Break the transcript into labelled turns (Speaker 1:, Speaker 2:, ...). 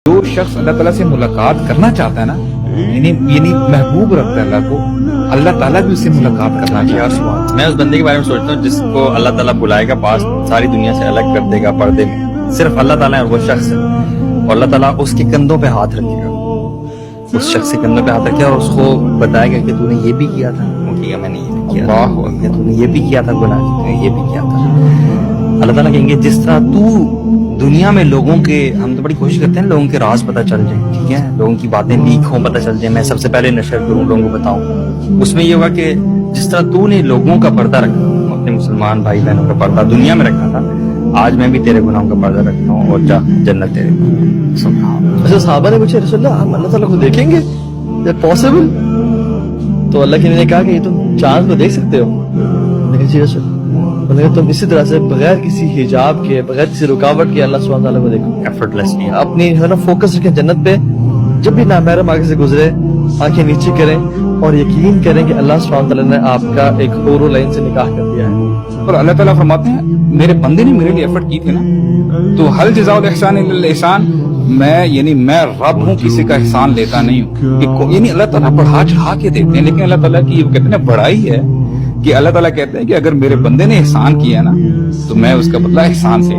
Speaker 1: جو شخص اللہ تعالیٰ سے ملاقات کرنا چاہتا ہے نا، یعنی محبوب رکھتا ہے اللہ کو، اللہ تعالیٰ بھی اس سے ملاقات کرنا چاہتا ہے۔
Speaker 2: میں اس بندے کے بارے میں سوچتا ہوں جس کو اللہ تعالیٰ بلائے گا پاس، ساری دنیا سے الگ کر دے گا پردے میں، صرف اللہ تعالیٰ ہے وہ شخص ہے، اور اللہ تعالیٰ اس کے کندھوں پہ ہاتھ رکھے گا، اس شخص کے کندھوں پہ ہاتھ رکھے اور اس کو بتائے گا کہ تو نے یہ بھی کیا تھا، وہ کہے گا میں نے یہ بھی کیا تھا، تو نے یہ بھی کیا تھا گناہ، تو نے یہ بھی کیا تھا۔ اللہ تعالیٰ کہیں گے جس طرح تو دنیا میں لوگوں کے، ہم تو بڑی کوشش کرتے ہیں لوگوں کے راز پتہ چل جائیں، ٹھیک ہے، لوگوں کی باتیں لیک ہوں، پتہ چل جائیں، میں سب سے پہلے نشر کروں، لوگوں کو بتاؤں۔ اس میں یہ ہوگا کہ جس طرح تو نے لوگوں کا پردہ رکھا، اپنے مسلمان بھائی بہنوں کا پردہ دنیا میں رکھا تھا، آج میں بھی تیرے گناہوں کا پردہ رکھتا ہوں، اور جا جنت تیرے۔
Speaker 3: اچھا صحابہ نے پوچھا رسول اللہ ہم اللہ تعالیٰ کو دیکھیں گے؟ پاسبل؟ تو اللہ نے کہا کہ یہ تم چاند کو دیکھ سکتے ہو؟ لیکن جی رسول تم اسی طرح سے بغیر کسی حجاب کے، بغیر کسی رکاوٹ کے اللہ سبحانہ تعالیٰ کو دیکھو،
Speaker 2: ایفرٹلیسلی،
Speaker 3: اپنی فوکس رکھیں جنت پہ، جب بھی نامحرم آگے سے گزرے آنکھیں نیچے کریں اور یقین کریں کہ اللہ سبحانہ تعالیٰ نے آپ کا ایک حور العین سے نکاح کر دیا ہے۔
Speaker 1: اور اللہ تعالیٰ فرماتے ہیں میرے بندے نے میرے لیے ایفرٹ کی تھی نا، تو حل جزاء الاحسان الا الاحسان، میں رب ہوں، کسی کا احسان لیتا نہیں ہوں، یعنی اللہ تعالیٰ بڑھا چڑھا کے دیتے ہیں، لیکن اللہ تعالیٰ کی وہ کہتے ہیں بڑائی ہے کہ اللہ تعالیٰ کہتے ہیں کہ اگر میرے بندے نے احسان کیا نا تو میں اس کا بدلہ احسان سے